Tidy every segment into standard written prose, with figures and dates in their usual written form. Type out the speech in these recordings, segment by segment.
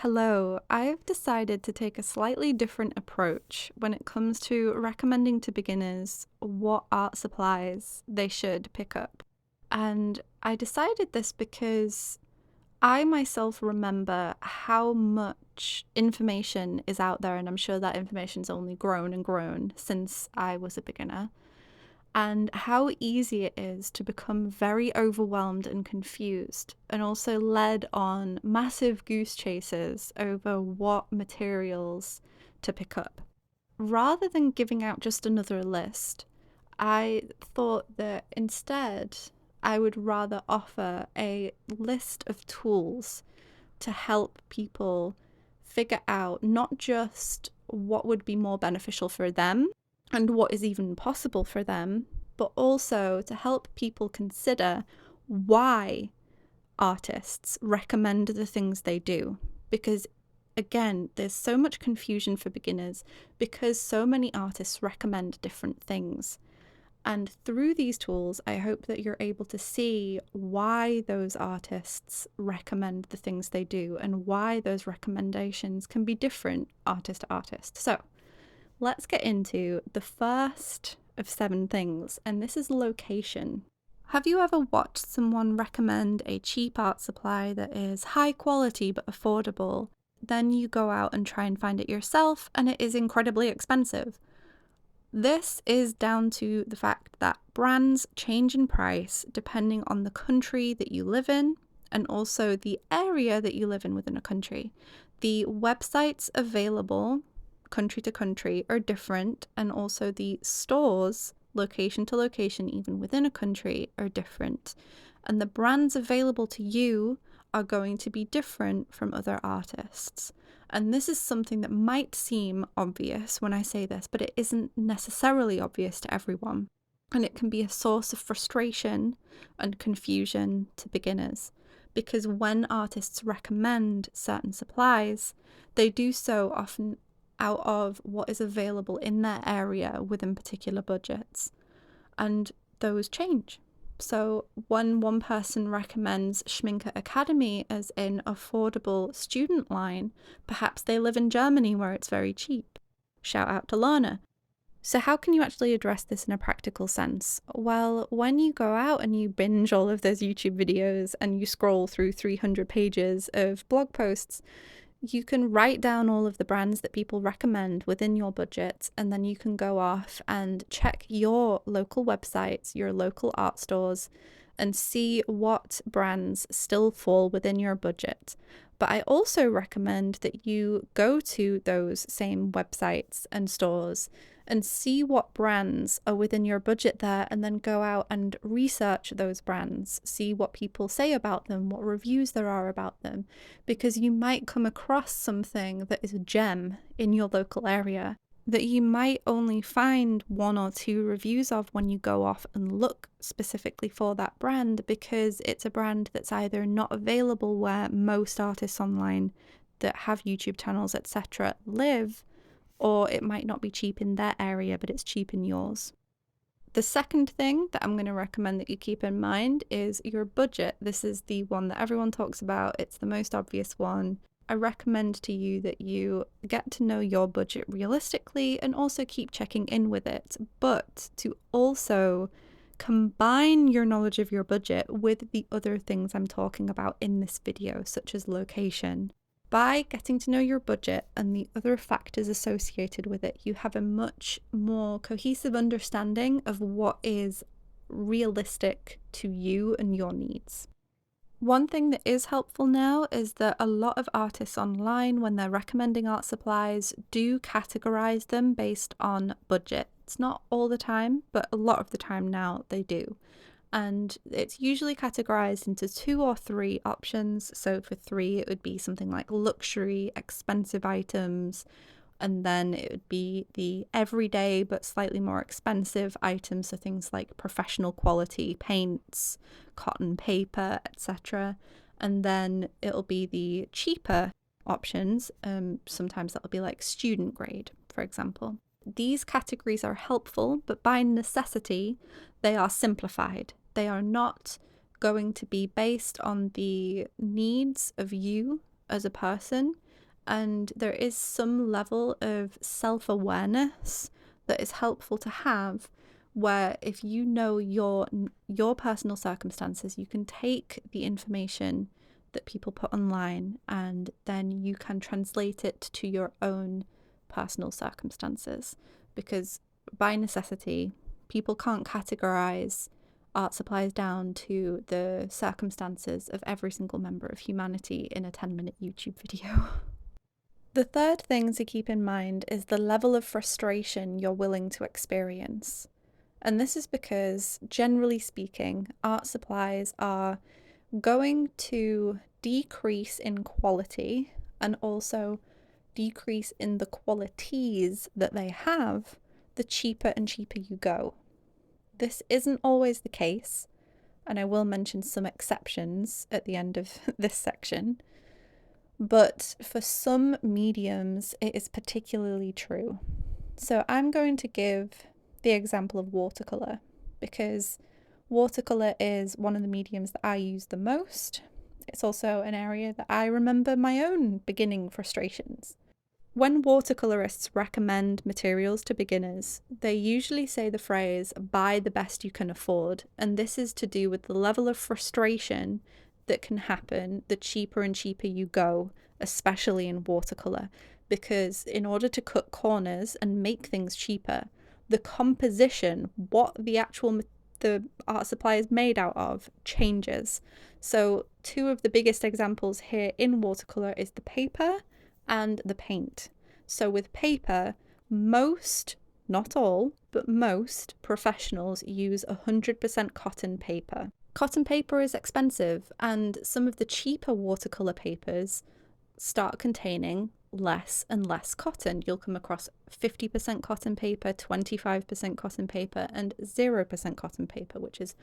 Hello, I've decided to take a slightly different approach when it comes to recommending to beginners what art supplies they should pick up. And I decided this because I myself remember how much information is out there, and I'm sure that information's only grown and grown since I was a beginner, and how easy it is to become very overwhelmed and confused, and also led on massive goose chases over what materials to pick up. Rather than giving out just another list, I thought that instead I would rather offer a list of tools to help people figure out not just what would be more beneficial for them and what is even possible for them, but also to help people consider why artists recommend the things they do. Because again, there's so much confusion for beginners because so many artists recommend different things. And through these tools, I hope that you're able to see why those artists recommend the things they do and why those recommendations can be different artist to artist. So let's get into the first of 7 things, and this is location. Have you ever watched someone recommend a cheap art supply that is high quality but affordable? Then you go out and try and find it yourself, and it is incredibly expensive. This is down to the fact that brands change in price depending on the country that you live in and also the area that you live in within a country. The websites available country to country are different, and also the stores, location to location, even within a country, are different. And the brands available to you are going to be different from other artists. And this is something that might seem obvious when I say this, but it isn't necessarily obvious to everyone. And it can be a source of frustration and confusion to beginners, because when artists recommend certain supplies, they do so often out of what is available in their area within particular budgets. And those change. So when one person recommends Schminke Academy as an affordable student line, perhaps they live in Germany where it's very cheap. Shout out to Lana. So how can you actually address this in a practical sense? Well, when you go out and you binge all of those YouTube videos and you scroll through 300 pages of blog posts, you can write down all of the brands that people recommend within your budget, and then you can go off and check your local websites, your local art stores, and see what brands still fall within your budget. But I also recommend that you go to those same websites and stores and see what brands are within your budget there, and then go out and research those brands, see what people say about them, what reviews there are about them, because you might come across something that is a gem in your local area that you might only find 1 or 2 reviews of when you go off and look specifically for that brand, because it's a brand that's either not available where most artists online that have YouTube channels, etc., live, or it might not be cheap in their area, but it's cheap in yours. The second thing that I'm going to recommend that you keep in mind is your budget. This is the one that everyone talks about. It's the most obvious one. I recommend to you that you get to know your budget realistically and also keep checking in with it, but to also combine your knowledge of your budget with the other things I'm talking about in this video, such as location. By getting to know your budget and the other factors associated with it, you have a much more cohesive understanding of what is realistic to you and your needs. One thing that is helpful now is that a lot of artists online, when they're recommending art supplies, do categorize them based on budget. It's not all the time, but a lot of the time now they do. And it's usually categorized into 2 or 3 options. So for 3, it would be something like luxury, expensive items, and then it would be the everyday but slightly more expensive items, so things like professional quality paints, cotton paper, etc. And then it'll be the cheaper options. Sometimes that'll be like student grade, for example. These categories are helpful, but by necessity, they are simplified. They are not going to be based on the needs of you as a person. And there is some level of self-awareness that is helpful to have, where if you know your personal circumstances, you can take the information that people put online and then you can translate it to your own personal circumstances. Because by necessity, people can't categorize art supplies down to the circumstances of every single member of humanity in a 10-minute YouTube video. The third thing to keep in mind is the level of frustration you're willing to experience. And this is because, generally speaking, art supplies are going to decrease in quality and also decrease in the qualities that they have the cheaper and cheaper you go. This isn't always the case, and I will mention some exceptions at the end of this section. But for some mediums, it is particularly true. So I'm going to give the example of watercolour, because watercolour is one of the mediums that I use the most. It's also an area that I remember my own beginning frustrations. When watercolourists recommend materials to beginners, they usually say the phrase, buy the best you can afford, and this is to do with the level of frustration that can happen the cheaper and cheaper you go, especially in watercolour, because in order to cut corners and make things cheaper, the composition, what the art supply is made out of, changes. So two of the biggest examples here in watercolour is the paper and the paint. So with paper, most, not all, but most professionals use 100% cotton paper. Cotton paper is expensive, and some of the cheaper watercolour papers start containing less and less cotton. You'll come across 50% cotton paper, 25% cotton paper, and 0% cotton paper, which is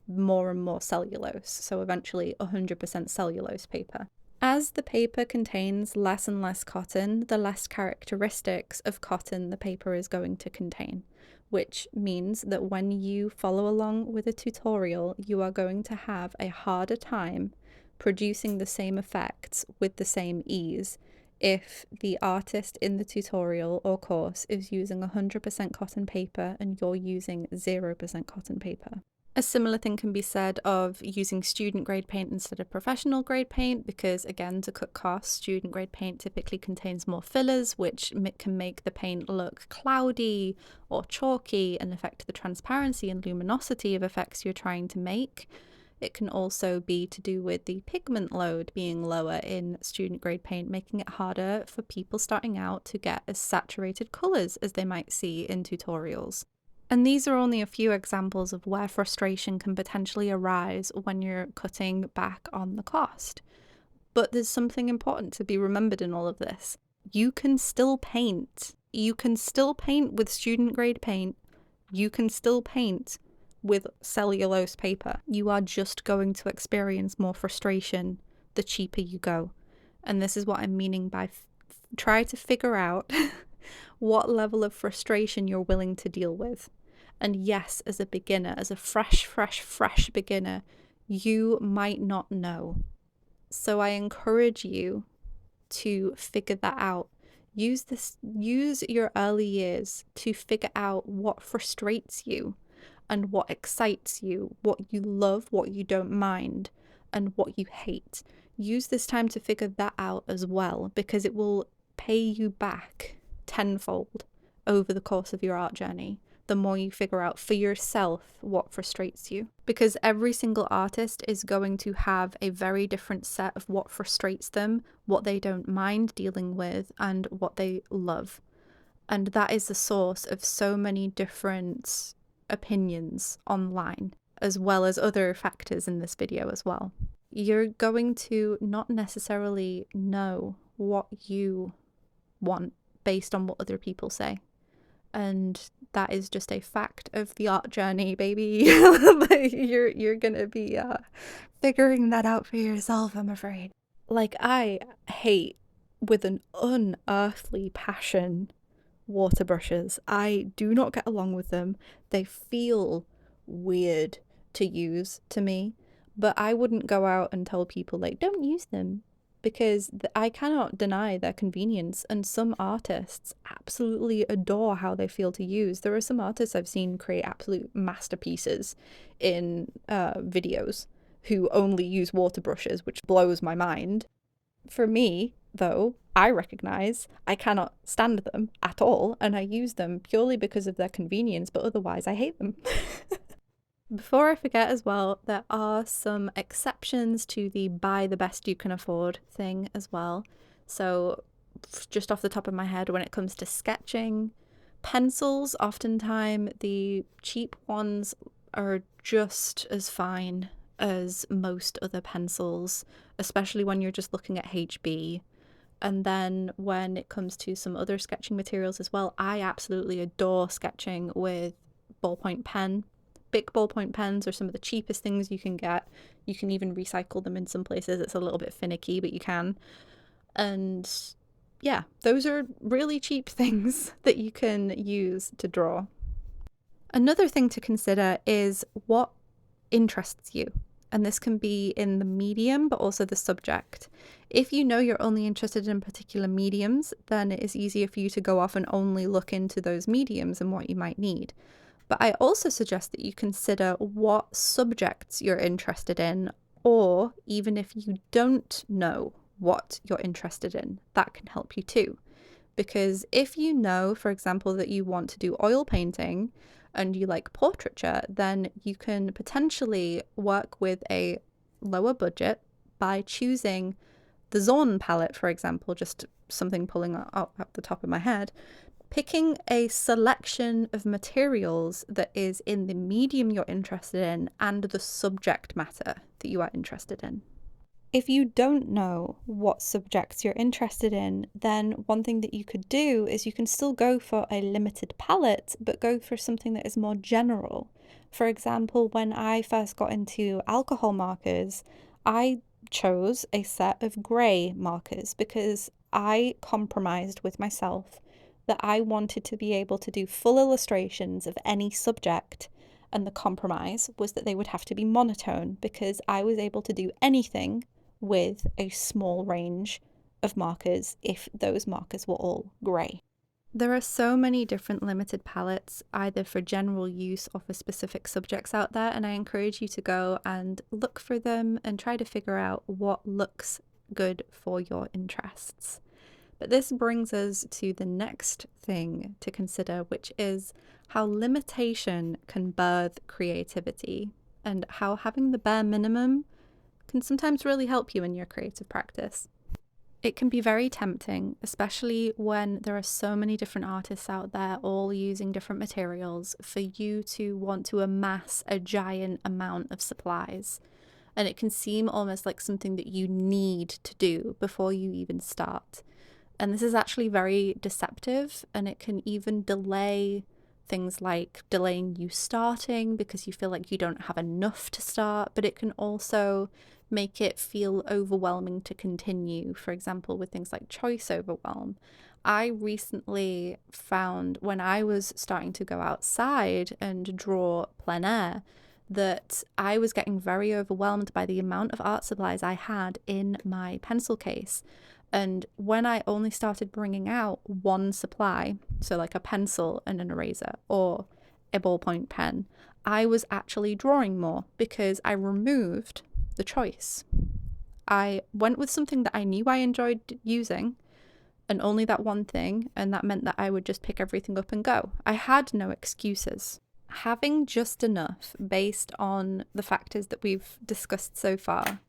more and more cellulose, so eventually 100% cellulose paper. As the paper contains less and less cotton, the less characteristics of cotton the paper is going to contain, which means that when you follow along with a tutorial, you are going to have a harder time producing the same effects with the same ease if the artist in the tutorial or course is using 100% cotton paper and you're using 0% cotton paper. A similar thing can be said of using student grade paint instead of professional grade paint, because again, to cut costs, student grade paint typically contains more fillers, which can make the paint look cloudy or chalky and affect the transparency and luminosity of effects you're trying to make. It can also be to do with the pigment load being lower in student grade paint, making it harder for people starting out to get as saturated colours as they might see in tutorials. And these are only a few examples of where frustration can potentially arise when you're cutting back on the cost. But there's something important to be remembered in all of this. You can still paint. You can still paint with student grade paint. You can still paint with cellulose paper. You are just going to experience more frustration the cheaper you go. And this is what I'm meaning by try to figure out what level of frustration you're willing to deal with. And yes, as a beginner, as a fresh beginner, you might not know. So I encourage you to figure that out. Use your early years to figure out what frustrates you and what excites you, what you love, what you don't mind, and what you hate. Use this time to figure that out as well, because it will pay you back tenfold over the course of your art journey, the more you figure out for yourself what frustrates you. Because every single artist is going to have a very different set of what frustrates them, what they don't mind dealing with, and what they love. And that is the source of so many different opinions online, as well as other factors in this video as well. You're going to not necessarily know what you want based on what other people say. And that is just a fact of the art journey, baby. You're gonna be figuring that out for yourself, I'm afraid. Like, I hate with an unearthly passion water brushes. I do not get along with them. They feel weird to use to me, but I wouldn't go out and tell people, like, don't use them, because I cannot deny their convenience, and some artists absolutely adore how they feel to use. There are some artists I've seen create absolute masterpieces in videos who only use water brushes, which blows my mind. For me, though, I recognize I cannot stand them at all, and I use them purely because of their convenience, but otherwise I hate them. Before I forget as well, there are some exceptions to the buy the best you can afford thing as well. So, just off the top of my head, when it comes to sketching, pencils, oftentimes the cheap ones are just as fine as most other pencils, especially when you're just looking at HB. And then when it comes to some other sketching materials as well, I absolutely adore sketching with ballpoint pen. Big ballpoint pens are some of the cheapest things you can get. You can even recycle them in some places. It's a little bit finicky, but you can. And yeah, those are really cheap things that you can use to draw. Another thing to consider is what interests you. And this can be in the medium, but also the subject. If you know you're only interested in particular mediums, then it is easier for you to go off and only look into those mediums and what you might need. But I also suggest that you consider what subjects you're interested in, or even if you don't know what you're interested in, that can help you too. Because if you know, for example, that you want to do oil painting and you like portraiture, then you can potentially work with a lower budget by choosing the Zorn palette, for example, just something pulling up at the top of my head, picking a selection of materials that is in the medium you're interested in and the subject matter that you are interested in. If you don't know what subjects you're interested in, then one thing that you could do is you can still go for a limited palette, but go for something that is more general. For example, when I first got into alcohol markers, I chose a set of grey markers because I compromised with myself that I wanted to be able to do full illustrations of any subject. And the compromise was that they would have to be monotone because I was able to do anything with a small range of markers if those markers were all grey. There are so many different limited palettes, either for general use or for specific subjects out there, and I encourage you to go and look for them and try to figure out what looks good for your interests. But this brings us to the next thing to consider, which is how limitation can birth creativity and how having the bare minimum can sometimes really help you in your creative practice. It can be very tempting, especially when there are so many different artists out there all using different materials, for you to want to amass a giant amount of supplies. And it can seem almost like something that you need to do before you even start. And this is actually very deceptive, and it can even delay things like delaying you starting because you feel like you don't have enough to start, but it can also make it feel overwhelming to continue. For example, with things like choice overwhelm. I recently found when I was starting to go outside and draw plein air that I was getting very overwhelmed by the amount of art supplies I had in my pencil case. And when I only started bringing out one supply, so like a pencil and an eraser or a ballpoint pen, I was actually drawing more because I removed the choice. I went with something that I knew I enjoyed using and only that one thing, and that meant that I would just pick everything up and go. I had no excuses. Having just enough based on the factors that we've discussed so far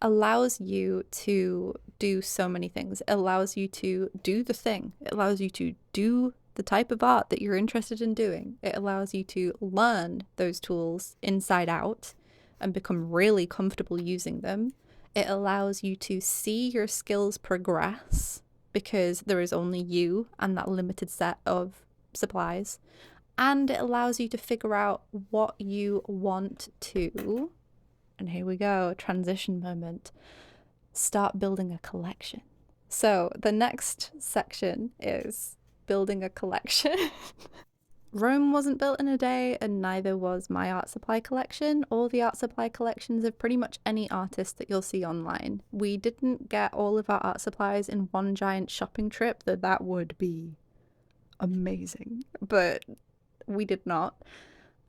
allows you to do so many things. It allows you to do the thing. It allows you to do the type of art that you're interested in doing. It allows you to learn those tools inside out and become really comfortable using them. It allows you to see your skills progress because there is only you and that limited set of supplies. And it allows you to figure out what you want to, and here we go, transition moment, start building a collection. So the next section is building a collection. Rome wasn't built in a day, and neither was my art supply collection or the art supply collections of pretty much any artist that you'll see online. We didn't get all of our art supplies in one giant shopping trip, though that would be amazing, but we did not.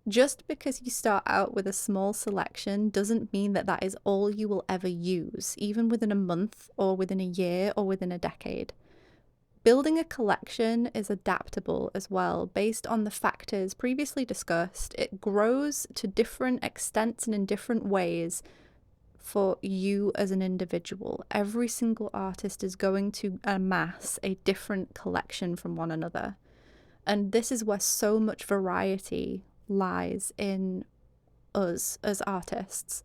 Just because you start out with a small selection doesn't mean that that is all you will ever use, even within a month or within a year or within a decade. Building a collection is adaptable as well, based on the factors previously discussed. It grows to different extents and in different ways for you as an individual. Every single artist is going to amass a different collection from one another. And this is where so much variety lies in us as artists,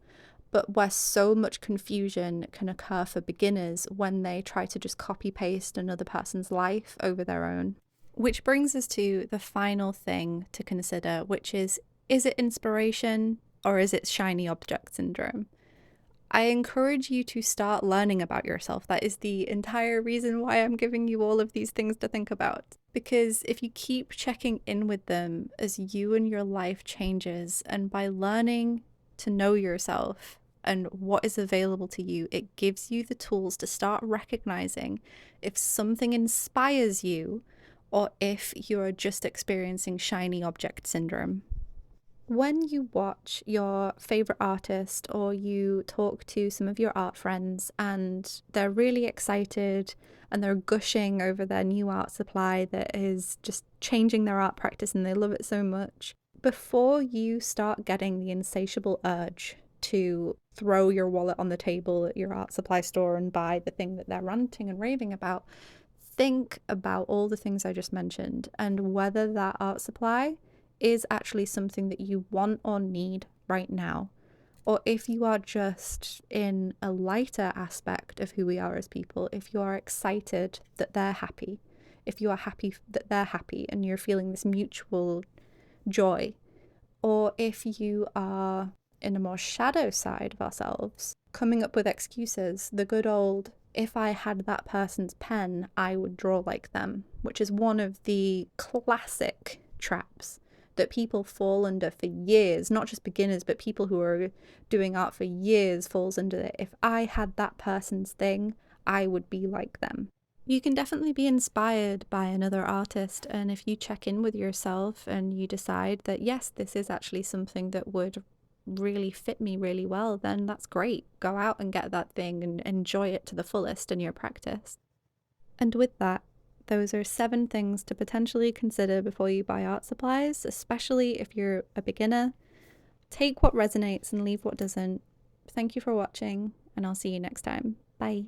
but where so much confusion can occur for beginners when they try to just copy paste another person's life over their own. Which brings us to the final thing to consider, which is it inspiration or is it shiny object syndrome? I encourage you to start learning about yourself. That is the entire reason why I'm giving you all of these things to think about. Because if you keep checking in with them as you and your life changes, and by learning to know yourself and what is available to you, it gives you the tools to start recognizing if something inspires you or if you're just experiencing shiny object syndrome. When you watch your favorite artist or you talk to some of your art friends and they're really excited and they're gushing over their new art supply that is just changing their art practice and they love it so much, before you start getting the insatiable urge to throw your wallet on the table at your art supply store and buy the thing that they're ranting and raving about, think about all the things I just mentioned and whether that art supply is actually something that you want or need right now, or if you are just in a lighter aspect of who we are as people, if you are excited that they're happy, if you are happy that they're happy and you're feeling this mutual joy, or if you are in a more shadow side of ourselves, coming up with excuses, the good old, if I had that person's pen, I would draw like them, which is one of the classic traps that people fall under for years, not just beginners, but people who are doing art for years falls under it. If I had that person's thing, I would be like them. You can definitely be inspired by another artist, and if you check in with yourself and you decide that yes, this is actually something that would really fit me really well, then that's great. Go out and get that thing and enjoy it to the fullest in your practice. And with that, those are 7 things to potentially consider before you buy art supplies, especially if you're a beginner. Take what resonates and leave what doesn't. Thank you for watching, and I'll see you next time. Bye.